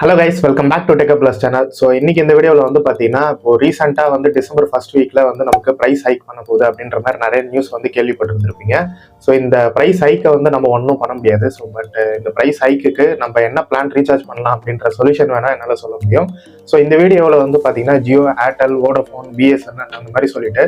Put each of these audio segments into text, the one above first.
Hello guys, welcome back to tech plus channel. So இன்னைக்கு இந்த வீடியோவில் வந்து பார்த்தீங்கன்னா, இப்போ ரீசெண்டாக வந்து டிசம்பர் ஃபர்ஸ்ட் வீக்கில் வந்து நமக்கு ப்ரைஸ் ஹைக் பண்ண போகுது அப்படின்ற மாதிரி நிறைய நியூஸ் வந்து கேள்விப்பட்டிருந்திருப்பீங்க. ஸோ இந்த ப்ரைஸ் ஹைக்கை வந்து நம்ம ஒன்றும் பண்ண முடியாது. ஸோ பட் இந்த ப்ரைஸ் ஹைக்குக்கு நம்ம என்ன பிளான் ரீசார்ஜ் பண்ணலாம் அப்படின்ற சொல்யூஷன் வேணால் என்னால் சொல்ல முடியும். ஸோ இந்த வீடியோவில் வந்து பார்த்தீங்கன்னா ஜியோ, ஏர்டெல், வோடஃபோன், பிஎஸ்என்எல் அந்த மாதிரி சொல்லிட்டு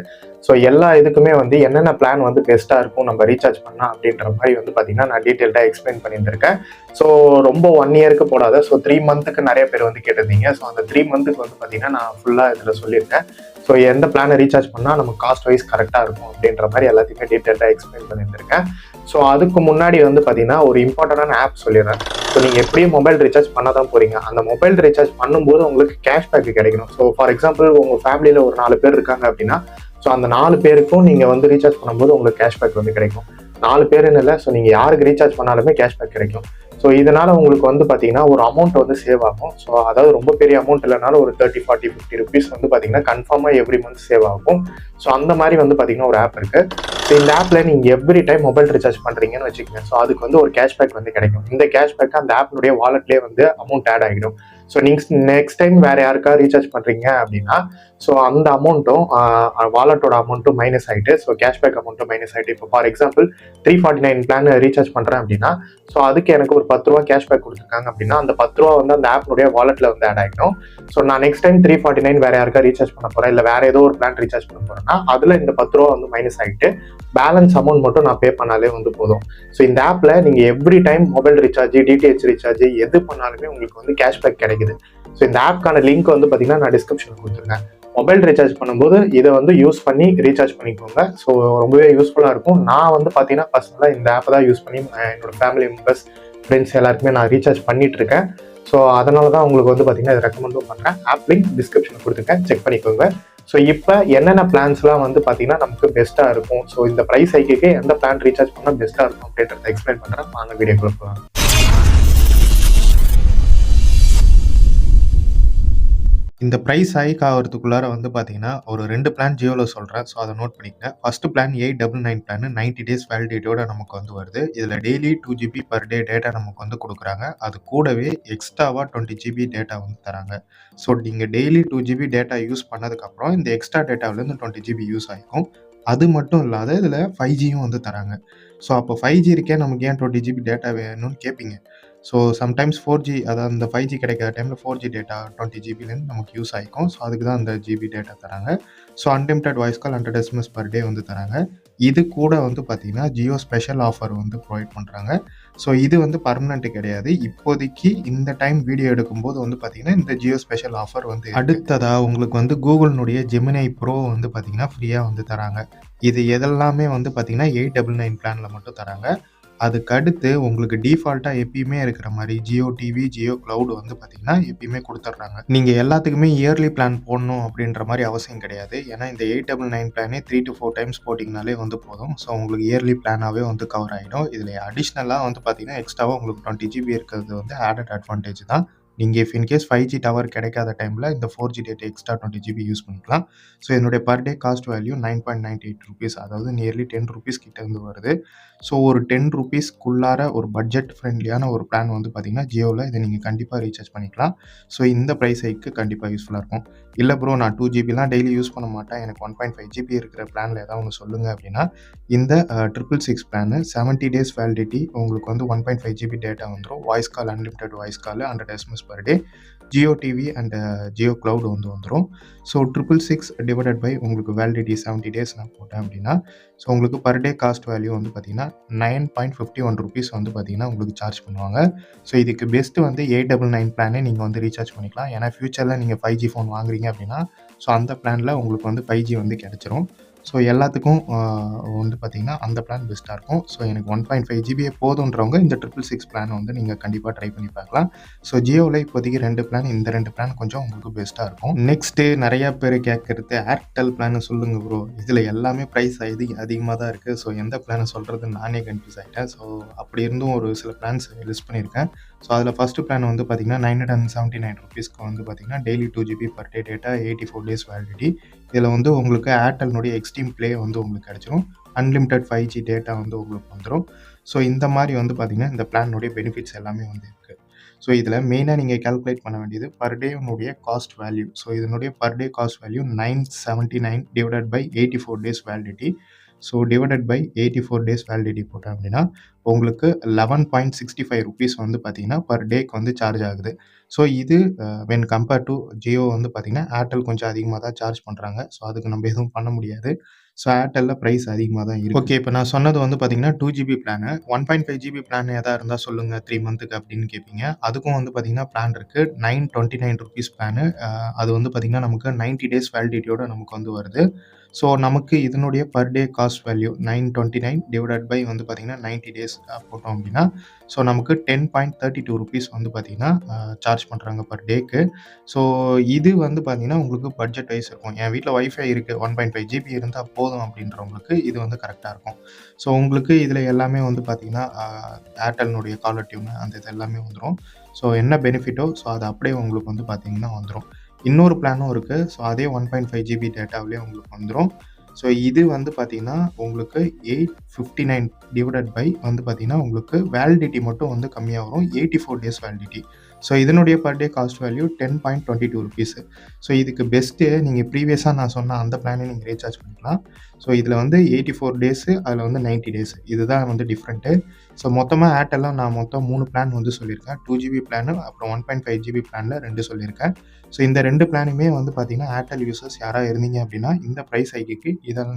ஸோ எல்லா இதுக்குமே வந்து என்னென்ன பிளான் வந்து பெஸ்ட்டாக இருக்கும் நம்ம ரீசார்ஜ் பண்ணலாம் அப்படின்ற மாதிரி வந்து பார்த்தீங்கன்னா நான் டீட்டெயில்டாக எக்ஸ்பிளைன் பண்ணியிருந்திருக்கேன். ஸோ ரொம்ப 1 இயருக்கு போடாத, ஸோ 3 மந்த்துக்கு நிறைய பேர் வந்து கேட்டிருந்தீங்க. ஸோ அந்த 3 மந்த்துக்கு வந்து பார்த்தீங்கன்னா நான் ஃபுல்லாக இதில் சொல்லியிருக்கேன். ஸோ எந்த பிளானை ரீசார்ஜ் பண்ணால் நம்ம காஸ்ட் வைஸ் கரெக்டாக இருக்கும் அப்படின்ற மாதிரி எல்லாத்தையுமே டீட்டெயில்டாக எக்ஸ்பிளைன் பண்ணியிருந்திருக்கேன். ஸோ அதுக்கு முன்னாடி வந்து பார்த்தீங்கன்னா ஒரு இம்பார்ட்டண்டான ஆப் சொல்லிடுறேன். ஸோ நீங்கள் எப்படியும் மொபைல் ரீசார்ஜ் பண்ண தான் போகிறீங்க. அந்த மொபைல் ரீசார்ஜ் பண்ணும்போது உங்களுக்கு கேஷ்பேக் கிடைக்கணும். ஸோ ஃபார் எக்ஸாம்பிள் உங்கள் ஃபேமிலியில் ஒரு 4 பேர் இருக்காங்க அப்படின்னா, ஸோ அந்த 4 பேருக்கும் நீங்கள் வந்து ரீசார்ஜ் பண்ணும்போது உங்களுக்கு கேஷ்பேக் வந்து கிடைக்கும். 4 பேருன்னு இல்லை, ஸோ நீங்கள் யாருக்கு ரீசார்ஜ் பண்ணாலுமே கேஷ்பேக் கிடைக்கும். ஸோ இதனால் உங்களுக்கு வந்து பார்த்தீங்கன்னா ஒரு அமௌண்ட் வந்து சேவ் ஆகும். ஸோ அதாவது ரொம்ப பெரிய அமௌண்ட் இல்லைனாலும் ஒரு 30, 40, 50 ருபீஸ் வந்து பார்த்தீங்கன்னா கன்ஃபார்மாக எவ்ரி மந்த் சேவ் ஆகும். ஸோ அந்த மாதிரி வந்து பார்த்தீங்கன்னா ஒரு ஆப் இருக்குது. ஸோ இந்த ஆப்பில் நீங்கள் எவ்ரி டைம் மொபைல் ரீசார்ஜ் பண்ணுறீங்கன்னு வச்சுக்கோங்க. ஸோ அதுக்கு வந்து ஒரு கேஷ்பேக் வந்து கிடைக்கும். இந்த கேஷ்பேக் அந்த ஆப்னுடைய வாலெட்லேயே வந்து அமௌண்ட் ஆட் ஆகிடும். ஸோ நீங்கள் நெக்ஸ்ட் டைம் வேறு யாருக்கா ரீசார்ஜ் பண்ணுறீங்க அப்படின்னா, ஸோ அந்த அமௌண்ட்டும் வாலெட்டோட அமௌண்ட்டும் மைனஸ் ஆகிட்டு, ஸோ கேஷ்பேக் அமௌண்ட்டும் மைனஸ் ஆகிட்டு. இப்போ ஃபார் எக்ஸாம்பிள் 349 பிளான் ரீசார்ஜ் பண்ணுறேன் அப்படின்னா, ஸோ அதுக்கு எனக்கு ஒரு 10 ரூபா கேஷ்பேக் கொடுத்துருக்காங்க அப்படின்னா, அந்த 10 ரூபா வந்து அந்த ஆப்னுடைய வாலெட்டில் வந்து ஆட் ஆகிடும். ஸோ நான் நெக்ஸ்ட் டைம் 349 வேறு யாருக்கா ரீசார்ஜ் பண்ண போகிறேன், இல்லை வேறு ஏதோ ஒரு பிளான் ரீசார்ஜ் பண்ண போகிறேன்னா அதில் இந்த 10 ரூபா வந்து மைனஸ் ஆகிட்டு பேலன்ஸ் அமௌண்ட் மட்டும் நான் பே பண்ணாலே வந்து போதும். ஸோ இந்த ஆப்பில் நீங்கள் every time mobile recharge, DTH recharge எது பண்ணாலுமே உங்களுக்கு வந்து கேஷ்பேக் கிடைக்குது. ஸோ இந்த ஆப்க்கான லிங்க் வந்து பார்த்தீங்கன்னா நான் டிஸ்கிரிப்ஷனில் கொடுத்துருக்கேன். மொபைல் ரீசார்ஜ் பண்ணும்போது இதை வந்து யூஸ் பண்ணி ரீசார்ஜ் பண்ணிக்கோங்க. ஸோ ரொம்பவே யூஸ்ஃபுல்லாக இருக்கும். நான் வந்து பார்த்தீங்கன்னா பர்சனலாக இந்த ஆப்பை தான் யூஸ் பண்ணி என்னோட ஃபேமிலி மெம்பர்ஸ், ஃப்ரெண்ட்ஸ் எல்லாருக்குமே நான் ரீசார்ஜ் பண்ணிட்டு இருக்கேன். ஸோ அதனால தான் உங்களுக்கு வந்து பார்த்தீங்கன்னா இதை ரெக்கமெண்டும் பண்ணுறேன். ஆப் லிங்க் டிஸ்கிரிப்ஷனில் கொடுத்துருக்கேன், செக் பண்ணிக்கோங்க. ஸோ இப்போ என்னென்ன பிளான்ஸ்லாம் வந்து பார்த்தீங்கன்னா நமக்கு பெஸ்ட்டாக இருக்கும், ஸோ இந்த ப்ரைஸ் ஹைக்குக்கு எந்த பிளான் ரீசார்ஜ் பண்ணால் பெஸ்ட்டாக இருக்கும் அப்படின்றத எக்ஸ்பிளைன் பண்ணுறேன். வாங்க வீடியோக்குள்ள போகலாம். இந்த ப்ரைஸ் ஹைக் ஆகிறதுக்குள்ளார வந்து பார்த்தீங்கன்னா ஒரு 2 பிளான் ஜியோவில் சொல்கிறேன். ஸோ அதை நோட் பண்ணிக்கங்க. ஃபர்ஸ்ட் பிளான் 899 பிளான் 90 டேஸ் வேலிடிட்டியோட நமக்கு வந்து வருது. இதில் daily 2 GB per day data நமக்கு வந்து கொடுக்குறாங்க. அது கூடவே எக்ஸ்ட்ராவாக 20 GB டேட்டா வந்து தராங்க. ஸோ நீங்கள் டெய்லி 2 GB டேட்டா யூஸ் பண்ணதுக்கப்புறம் இந்த எக்ஸ்ட்ரா டேட்டாவிலேருந்து 20 GB யூஸ் ஆகிக்கும். அது மட்டும் இல்லாத இதில் 5Gயும் வந்து தராங்க. ஸோ அப்போ 5G இருக்கே, நமக்கு ஏன் 20 GB டேட்டா வேணும்னு கேட்பீங்க. ஸோ சம்டைம்ஸ் 4G, அதாவது அந்த 5G கிடைக்காத டைமில் 4G டேட்டா 20 GBலேருந்து நமக்கு யூஸ் ஆகிக்கும். ஸோ அதுக்கு தான் அந்த GB டேட்டா தராங்க. So unlimited voice call 100 SMS per day வந்து தராங்க. இது கூட வந்து பார்த்தீங்கன்னா ஜியோ ஸ்பெஷல் ஆஃபர் வந்து ப்ரொவைட் பண்ணுறாங்க. ஸோ இது வந்து பர்மனெண்ட் கிடையாது. இப்போதைக்கு இந்த டைம் வீடியோ எடுக்கும்போது வந்து பார்த்தீங்கன்னா இந்த ஜியோ ஸ்பெஷல் ஆஃபர் வந்து அடுத்ததாக உங்களுக்கு வந்து கூகுளினுடைய ஜெமினை ப்ரோ வந்து பார்த்தீங்கன்னா ஃப்ரீயாக வந்து தராங்க. இது எதெல்லாமே வந்து பார்த்தீங்கன்னா 899 பிளானில் மட்டும் தராங்க. அதுக்கு அடுத்து உங்களுக்கு டிஃபால்ட்டாக எப்பயுமே இருக்கிற மாதிரி ஜியோ டிவி, ஜியோ கிளவுட் வந்து பார்த்தீங்கன்னா எப்பயுமே கொடுத்துட்றாங்க. நீங்கள் எல்லாத்துக்குமே இயர்லி பிளான் போடணும் அப்படின்ற மாதிரி அவசியம் கிடையாது. ஏன்னா இந்த 899 பிளானே 3 to 4 டைம்ஸ் போட்டிங்கனாலே வந்து போதும். ஸோ உங்களுக்கு இயர்லி பிளானாகவே வந்து கவர் ஆகிடும். இதில் அடிஷ்னலாக வந்து பார்த்தீங்கன்னா எக்ஸ்ட்ராவாக உங்களுக்கு 20 GB இருக்கிறது வந்து ஆடட் அட்வான்டேஜ் தான். நீங்கள் இஃப் இன்கேஸ் 5G டவர் கிடைக்காத டைமில் இந்த 4G data extra 20 GB use பண்ணிக்கலாம். ஸோ என்னுடைய per day cost value 9.98 rupees, அதாவது நியர்லி 10 ருபீஸ் கிட்ட இருந்து வருது. ஸோ ஒரு 10 ருபீஸ்க்குள்ளார ஒரு பட்ஜெட் ஃப்ரெண்ட்லியான ஒரு பிளான் வந்து பார்த்தீங்கன்னா ஜியோவில் இதை நீங்கள் கண்டிப்பாக ரீசார்ஜ் பண்ணிக்கலாம். ஸோ இந்த ப்ரைஸ் ஹைக்கு கண்டிப்பாக யூஸ்ஃபுல்லாக இருக்கும். இல்லை ப்ரோ, நான் 2 GBலாம் டெய்லி யூஸ் பண்ண மாட்டேன், எனக்கு 1.5 GB இருக்கிற பிளானில் ஏதாவது ஒன்று சொல்லுங்கள் அப்படின்னா, இந்த 666 பிளான் 70 டேஸ் வேலிடிட்டி, உங்களுக்கு வந்து 1.5 GB டேட்டா வந்துடும். Voice call, unlimited voice call, 100 SMS per day, Jio TV and Jio cloud வந்து வந்துடும். ஸோ 666 டிவைடட் பை உங்களுக்கு வேலிடிட்டி 70 டேஸ் நான் போட்டேன் அப்படின்னா, ஸோ உங்களுக்கு பர் டே காஸ்ட் வேல்யூ வந்து பார்த்தீங்கன்னா 9.51 ருபீஸ் வந்து பார்த்தீங்கன்னா உங்களுக்கு சார்ஜ் பண்ணுவாங்க. ஸோ இதுக்கு பெஸ்ட்டு வந்து 899 பிளானே நீங்கள் வந்து ரீசார்ஜ் பண்ணிக்கலாம். ஏன்னா ஃபியூச்சரில் நீங்கள் 5G ஃபோன் வாங்குறீங்க அப்படின்னா, ஸோ அந்த பிளானில் உங்களுக்கு வந்து 5G வந்து கிடச்சிரும். ஸோ எல்லாத்துக்கும் வந்து பார்த்தீங்கன்னா அந்த பிளான் பெஸ்ட்டாக இருக்கும். ஸோ எனக்கு 1.5 GB போதுன்றவங்க இந்த 666 பிளான் வந்து நீங்கள் கண்டிப்பாக ட்ரை பண்ணி பார்க்கலாம். ஸோ ஜியோவில் இப்போதைக்கு 2 பிளான், இந்த 2 பிளான் கொஞ்சம் உங்களுக்கு பெஸ்ட்டாக இருக்கும். நெக்ஸ்ட்டு நிறையா பேர் கேட்குறது ஏர்டெல் பிளான் சொல்லுங்கள் ப்ரோ. இதில் எல்லாமே ப்ரைஸ் அதிகமாக தான் இருக்குது. ஸோ எந்த பிளானை சொல்கிறதுன்னு நானே கன்ஃபியூஸ் ஆகிட்டேன். ஸோ அப்படி இருந்தும் ஒரு சில பிளான்ஸ் லிஸ்ட் பண்ணியிருக்கேன். ஸோ அதில் ஃபஸ்ட்டு பிளான் வந்து பார்த்தீங்கன்னா 979 ருபீஸ்க்கு வந்து பார்த்தீங்கன்னா daily 2 GB per day data, 84 days validity. இதில் வந்து உங்களுக்கு ஏர்டெல்னுடைய எக்ஸ்ட்ரீம் ப்ளே வந்து உங்களுக்கு கிடச்சிரும். அன்லிமிட்டட் 5G டேட்டா வந்து உங்களுக்கு வந்துடும். ஸோ இந்த மாதிரி வந்து பார்த்தீங்கன்னா இந்த பிளானுடைய பெனிஃபிட்ஸ் எல்லாமே வந்து இருக்குது. ஸோ இதில மெயினா நீங்க கால்குலேட் பண்ண வேண்டியது பெர் டே உன்னுடைய காஸ்ட் வேல்யூ. ஸோ இதனுடைய per day cost value 979 divided by 84 days validity. So divided by 84 days validity போட்டோம் அப்படின்னா, உங்களுக்கு ₹11.65 வந்து பார்த்தீங்கன்னா, பெர் டேக்கு வந்து சார்ஜ் ஆகுது. ஸோ இது வென் கம்பேர் டூ ஜியோ வந்து பார்த்தீங்கன்னா, ஏர்டெல் கொஞ்சம் அதிகமா தான் சார்ஜ் பண்றாங்க. ஸோ அதுக்கு நம்ம எதுவும் பண்ண முடியாது. ஸோ ஏர்டெல்ல பிரைஸ் அதிகமா தான் இருக்கு. ஓகே. இப்ப நான் சொன்னது வந்து பார்த்தீங்கன்னா, 2 ஜிபி பிளானு. 1.5 ஜிபி பிளான் எதா இருந்தா சொல்லுங்க 3 மந்த்துக்கு அப்படின்னு கேட்பீங்க. அதுக்கும் வந்து பார்த்தீங்கன்னா, பிளான் இருக்கு. ₹929 பிளானு. அது வந்து பார்த்தீங்கன்னா, நமக்கு 90 டேஸ் வேலிடிட்டியோட நமக்கு வந்து வருது. ஸோ நமக்கு இதனுடைய per day cost value 929 divided by வந்து பார்த்தீங்கன்னா, 90 டேஸ் போட்டோம் அப்படின்னா, ஸோ நமக்கு ₹10.32 வந்து பார்த்தீங்கன்னா, சார்ஜ் பண்றாங்க பெர் டேக்கு. ஸோ இது வந்து பார்த்தீங்கன்னா, உங்களுக்கு பட்ஜெட் வைஸ் இருக்கும். என் வீட்ல வைஃபை இருக்கு. 1.5 ஜிபி இருந்தா போதும் அப்படின்றவங்களுக்கு இது வந்து கரெக்ட்டா இருக்கும். ஸோ உங்களுக்கு இதில எல்லாமே வந்து பார்த்தீங்கன்னா, ஏர்டெல்னுடைய காலர் டியூன் அந்த இது எல்லாமே வந்துரும். ஸோ என்ன பெனிஃபிட்டோ ஸோ அது அப்படியே உங்களுக்கு வந்து பார்த்தீங்கன்னா வந்துரும். இன்னொரு பிளானும் இருக்கு. ஸோ அதே 1.5 ஜிபி டேட்டாவிலே உங்களுக்கு வந்துரும். ஸோ இது வந்து பார்த்தீங்கன்னா, உங்களுக்கு 859 டிவைடட் பை வந்து பார்த்தீங்கன்னா, உங்களுக்கு வேலிடிட்டி மட்டும் வந்து கம்மியா வரும். 84 டேஸ் வேலிடிட்டி. ஸோ இதனுடைய per day cost value ₹10.22. So இதுக்கு பெஸ்ட்டு நீங்க ப்ரீவியஸா நான் சொன்ன அந்த பிளானே நீங்க ரீசார்ஜ் பண்ணிக்கலாம். ஸோ இதில வந்து 84 டேஸு அதில வந்து 90 டேஸ். இதுதான் வந்து டிஃப்ரெண்ட்டு. ஸோ மொத்தமா ஏர்டெல்ல நான் மொத்தம் 3 பிளான் வந்து சொல்லியிருக்கேன். 2 ஜிபி பிளானு அப்புறம் 1.5 ஜிபி பிளான்ல 2 சொல்லியிருக்கேன். ஸோ இந்த 2 பிளானுமே வந்து பார்த்தீங்கன்னா, ஏர்டெல் யூசர்ஸ் யாரா இருந்தீங்க அப்படின்னா, இந்த பிரைஸ் ஹைக்குக்கு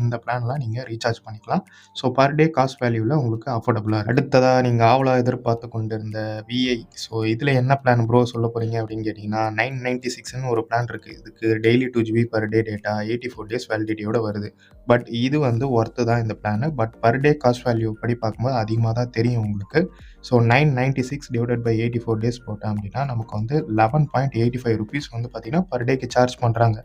இந்த பிளான்லாம் நீங்க ரீசார்ஜ் பண்ணிக்கலாம். ஸோ பெர் டே காஸ்ட் வேல்யூல உங்களுக்கு அஃபோர்டபுளா இருக்கு. அடுத்ததா நீங்க ஆவலா எதிர்பார்த்து கொண்டிருந்த விஐ. ஸோ இதில என்ன பிளான் ப்ரோ சொல்ல போறீங்க அப்படின்னு கேட்டீங்கன்னா, 996ன்னு ஒரு பிளான் இருக்கு. இதுக்கு daily 2 GB per day data 84 days வேலிடிட்டியோட வருது. பட் இது வந்து ஒர்த்து தான் இந்த plan. But per day cost value படி பார்க்கும்போது அதிகமா தான் தெரியும் உங்களுக்கு. ஸோ 996 டிவைடட் பை 84 டேஸ் போட்டோம் அப்படின்னா, நமக்கு வந்து ₹11.85 வந்து பார்த்தீங்கன்னா, பெர் டேக்கு சார்ஜ் பண்றாங்க.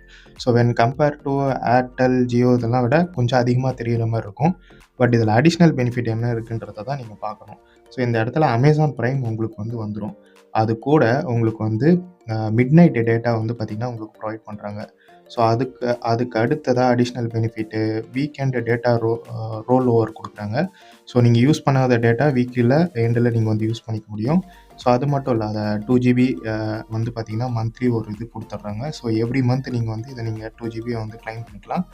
So when compare to Airtel, Jio இதெல்லாம் விட கொஞ்சம் அதிகமா தெரியிற மாரி இருக்கும். பட் இதில அடிஷனல் பெனிஃபிட் என்ன இருக்குன்றத தான் நீங்க பார்க்கணும். ஸோ இந்த இடத்துல அமேசான் பிரைம் உங்களுக்கு வந்து வந்துரும். அது கூட உங்களுக்கு வந்து மிட்நைட் டேட்டா வந்து பார்த்தீங்கன்னா, உங்களுக்கு ப்ரொவைட் பண்றாங்க. ஸோ அதுக்கு அடுத்ததா additional benefit weekend data role over குடுக்குறாங்க. ஸோ நீங்க யூஸ் பண்ணாத டேட்டா வீக்லில எண்டுல நீங்க வந்து யூஸ் பண்ணிக்க முடியும். ஸோ அது மட்டும் இல்ல. 2 ஜிபி வந்து பார்த்தீங்கன்னா, மந்த்லி ஒரு இது குடுத்துடுறாங்க. ஸோ எவ்ரி மந்த் நீங்க வந்து இத நீங்க 2 ஜிபிய வந்து கிளைம் பண்ணிக்கலாம்.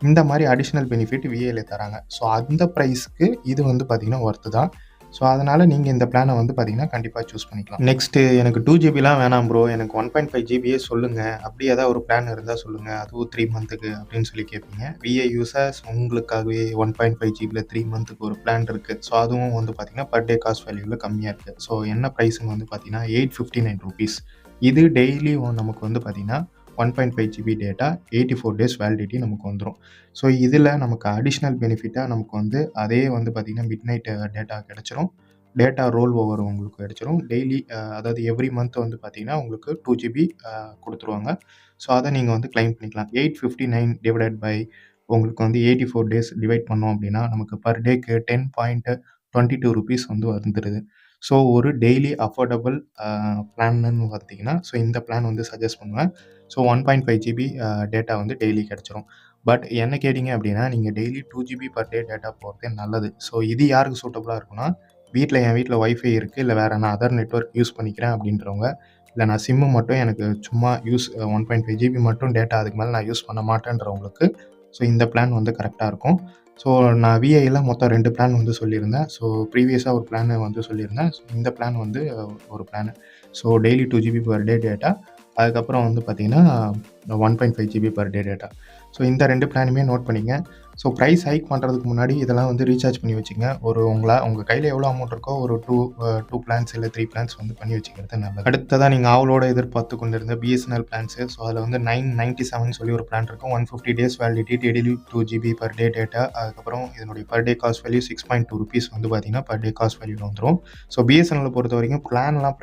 இந்த மாரி அடிஷனல் பெனிஃபிட் விஐல தராங்க. ஸோ அந்த பிரைஸ்க்கு இது வந்து பார்த்தீங்கன்னா, ஒர்த்து தான். ஸோ அதனால நீங்க இந்த பிளான வந்து பார்த்தீங்கன்னா, கண்டிப்பா சூஸ் பண்ணிக்கலாம். நெக்ஸ்ட்டு எனக்கு 2 ஜிபிலாம் வேணாம் ப்ரோ. எனக்கு 1.5 ஜிபியே சொல்லுங்க. அப்படி ஏதாவது ஒரு பிளான் இருந்தா சொல்லுங்க. அதுவும் 3 மந்த்துக்கு அப்படின்னு சொல்லி கேட்பீங்க. விஐ யூசர்ஸ் உங்களுக்காகவே 1.5 ஜிபில 3 மந்த்துக்கு ஒரு பிளான் இருக்கு. ஸோ அதுவும் வந்து பார்த்தீங்கன்னா, பெர் டே காஸ்ட் வேல்யூல கம்மியா இருக்கு. ஸோ என்ன பிரைஸ்ன்னு வந்து பார்த்தீங்கன்னா, ₹859. இது டெய்லியும் நமக்கு வந்து பார்த்தீங்கன்னா, 1.5 ஜிபி டேட்டா 84 டேஸ் வேலிடிட்டி நமக்கு வந்துரும். ஸோ இதில நமக்கு அடிஷனல் பெனிஃபிட்டா நமக்கு வந்து அதே வந்து பார்த்தீங்கன்னா, மிட்நைட் டேட்டா கிடைச்சிரும். டேட்டா ரோல் ஓவர் உங்களுக்கு கிடைச்சிரும். டெய்லி அதாவது எவ்ரி மந்த் வந்து பார்த்தீங்கன்னா, உங்களுக்கு 2 ஜிபி குடுத்துருவாங்க. ஸோ அத நீங்க வந்து கிளைம் பண்ணிக்கலாம். 859 டிவைடட் பை உங்களுக்கு வந்து 84 டேஸ் டிவைட் பண்ணோம் அப்படின்னா, நமக்கு பெர் டேக்கு ₹10.22 வந்து வந்துருது. ஸோ ஒரு டெய்லி அஃபோர்டபுள் பிளான்னு பார்த்தீங்கன்னா, ஸோ இந்த பிளான் வந்து சஜெஸ்ட் பண்ணுவேன். ஸோ 1.5 ஜிபி டேட்டா வந்து டெய்லி கிடைச்சிரும். பட் என்ன கேட்டீங்க அப்படின்னா, நீங்க daily 2 GB per day data போடுறதே நல்லது. ஸோ இது யாருக்கு சூட்டபுளா இருக்கும்னா, என் வீட்ல வைஃபை இருக்கு. இல்ல வேற நான் அதர் நெட்வொர்க் யூஸ் பண்ணிக்கிறேன் அப்படின்றவங்க. இல்ல நான் சிம்மு மட்டும் எனக்கு சும்மா 1.5 ஜிபி மட்டும் டேட்டா அதுக்கு மேல நான் யூஸ் பண்ண மாட்டேன்றவங்களுக்கு, ஸோ இந்த பிளான் வந்து கரெக்ட்டா இருக்கும். ஸோ நான் விஐல மொத்தம் 2 பிளான் வந்து சொல்லியிருந்தேன். ஸோ ப்ரீவியஸா ஒரு பிளான் வந்து சொல்லியிருந்தேன். ஸோ இந்த பிளான் வந்து ஒரு plan. So daily 2 GB per day data. அதுக்கப்புறம் வந்து பார்த்தீங்கன்னா, 1.5 GB per day data. So இந்த 2 பிளானுமே நோட் பண்ணிக்கங்க. ஸோ பிரைஸ் ஹைக் பண்றதுக்கு முன்னாடி இதெல்லாம் வந்து ரீசார்ஜ் பண்ணி வச்சுக்கங்க. உங்க கையில எவ்வளோ அமௌண்ட் இருக்கோ ஒரு 2 பிளான்ஸ் இல்ல 3 பிளான்ஸ் வந்து பண்ணி வச்சுக்கிறது நல்லது. அடுத்ததா நீங்க ஆவலோட எதிர்பார்த்து கொண்டிருந்த பிஎஸ்என்எல் பிளான்ஸு. ஸோ அதில வந்து 997 சொல்லி ஒரு பிளான் இருக்கும். 150 days validity, daily 2 GB per day data. அதுக்கப்புறம் இதனுடைய பெர் டே காஸ்ட் வேல்யூ ₹6.2 வந்து பார்த்தீங்கன்னா, பெர் டே காஸ்ட் வேல்யூல வந்துரும். ஸோ பிஎஸ்என்எல்ல பொறுத்தவரைக்கும்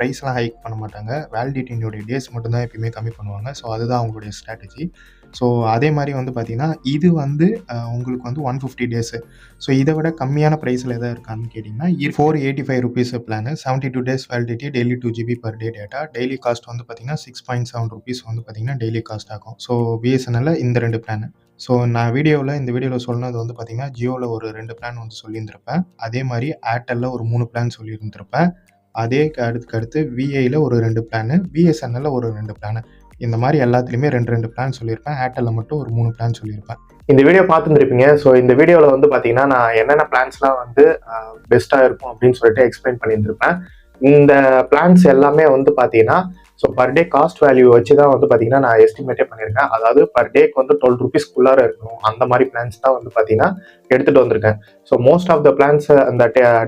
பிரைஸ்லாம் ஹைக் பண்ண மாட்டாங்க. வேலிடிட்டியினுடைய டேஸ் மட்டும் தான் எப்பயுமே கம்மி பண்ணுவாங்க. ஸோ அதுதான் அவங்களுடைய ஸ்ட்ராட்டஜி. ஸோ அதே மாரி வந்து பார்த்தீங்கன்னா, இது வந்து உங்களுக்கு வந்து 150 டேஸு. ஸோ இத விட கம்மியான பிரைஸ்ல எதாவது இருக்கான்னு கேட்டீங்கன்னா, ₹485 plan. 72 days validity, daily 2 GB per day data. Daily cost வந்து பார்த்தீங்கன்னா, ₹6.7 வந்து பார்த்தீங்கன்னா, டெய்லி காஸ்ட் ஆகும். ஸோ பிஎஸ்என்எல்ல இந்த 2 பிளானு. ஸோ நான் இந்த வீடியோல சொன்னது வந்து பார்த்தீங்கன்னா, ஜியோல ஒரு 2 பிளான் வந்து சொல்லியிருந்திருப்பேன். அதே மாரி ஏர்டெல்ல ஒரு 3 பிளான் சொல்லியிருந்திருப்பேன். அதே அடுத்து விஐயில் ஒரு 2 பிளானு, பிஎஸ்என்எல்ல ஒரு 2 பிளானு. இந்த மாதிரி எல்லாத்துலேயுமே 2 பிளான் சொல்லியிருப்பேன். ஏர்டெல்ல மட்டும் ஒரு 3 பிளான் சொல்லியிருப்பேன். இந்த வீடியோ பார்த்துருந்துருப்பீங்க. ஸோ இந்த வீடியோவில் வந்து பார்த்தீங்கன்னா நான் என்னென்ன பிளான்ஸ்லாம் வந்து பெஸ்ட்டாக இருக்கும் அப்படின்னு சொல்லிட்டு எக்ஸ்பிளைன் பண்ணியிருந்திருப்பேன். இந்த பிளான்ஸ் எல்லாமே வந்து பார்த்தீங்கன்னா so per day cost value வச்சு தான் வந்து பார்த்தீங்கன்னா நான் எஸ்டிமேட்டே பண்ணியிருக்கேன். அதாவது பர் டேக்கு வந்து 12 ருபீஸ்க்குள்ளார இருக்கணும். அந்த மாதிரி பிளான்ஸ் தான் வந்து பார்த்தீங்கன்னா எடுத்துகிட்டு வந்திருக்கேன். So most of the plans அந்த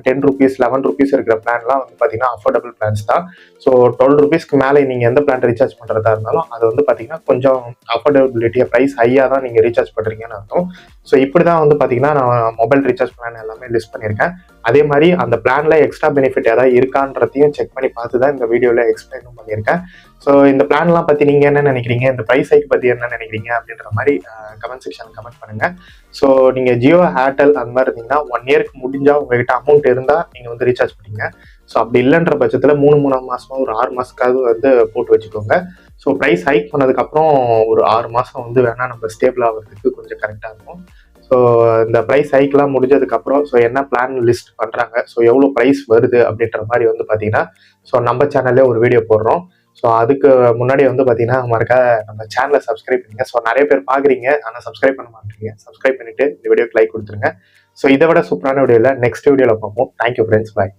10 ருபீஸ் 11 ருபீஸ் இருக்கிற பிளான்லாம் வந்து பார்த்தீங்கன்னா அஃபோர்டபுள் பிளான்ஸ் தான். ஸோ 12 ருபீஸ்க்கு மேலே நீங்கள் எந்த பிளான் ரீசார்ஜ் பண்ணுறதா இருந்தாலும் அது வந்து பார்த்தீங்கன்னா கொஞ்சம் அஃபோர்டபிலிட்டியாக ப்ரைஸ் ஹையாக தான் நீங்கள் ரீசார்ஜ் பண்ணுறீங்கன்னு அர்த்தம். ஸோ இப்படி தான் வந்து பார்த்தீங்கன்னா நான் மொபைல் ரீசார்ஜ் பிளான் எல்லாமே லிஸ்ட் பண்ணியிருக்கேன். அதே மாதிரி அந்த பிளான்ல எக்ஸ்ட்ரா பெனிஃபிட் ஏதாவது இருக்கான்றதையும் செக் பண்ணி பார்த்து தான் இந்த வீடியோவில் எக்ஸ்பிளைனும் பண்ணியிருக்கேன். ஸோ இந்த பிளான்லாம் பற்றி நீங்கள் என்ன நினைக்கிறீங்க, இந்த ப்ரைஸ் ஹைக் பற்றி என்ன நினைக்கிறீங்க அப்படின்ற மாதிரி கமெண்ட் செக்ஷன் கமெண்ட் பண்ணுங்க. ஸோ நீங்கள் ஜியோ, ஏர்டெல் அந்த மாதிரி இருந்தீங்கன்னா 1 இயர்க்கு முடிஞ்சால் உங்ககிட்ட அமௌண்ட் இருந்தால் நீங்கள் வந்து ரீசார்ஜ் பண்ணிங்க. ஸோ அப்படி இல்லைன்ற பட்சத்தில் 3 மாதமா ஒரு 6 மாதத்துக்காவது வந்து போட்டு வச்சுக்கோங்க. ஸோ ப்ரைஸ் ஹைக் பண்ணதுக்கப்புறம் ஒரு 6 மாதம் வந்து வேணால் நம்ம ஸ்டேபிள் ஆகிறதுக்கு கொஞ்சம் கரெக்டாக இருக்கும். ஸோ இந்த ப்ரைஸ் ஹைக்லாம் முடிஞ்சதுக்கப்புறம் ஸோ என்ன பிளான் லிஸ்ட் பண்ணுறாங்க, ஸோ எவ்வளோ ப்ரைஸ் வருது அப்படின்ற மாதிரி வந்து பார்த்தீங்கன்னா ஸோ நம்ம சேனல்லே ஒரு வீடியோ போடுறோம். ஸோ அதுக்கு முன்னாடி வந்து பார்த்தீங்கன்னா நம்ம சேனலை சப்ஸ்கிரைப் பண்ணுங்க. ஸோ நிறைய பேர் பார்க்குறீங்க ஆனால் சப்ஸ்கிரைப் பண்ண மாட்டேங்க. சப்ஸ்கிரைப் பண்ணிட்டு இந்த வீடியோக்கு லைக் கொடுத்துருங்க. ஸோ இதை விட சூப்பரான வீடியோவில் நெக்ஸ்ட் வீடியோவில் பார்ப்போம். தேங்க்யூ ஃப்ரெண்ட்ஸ், பாய்.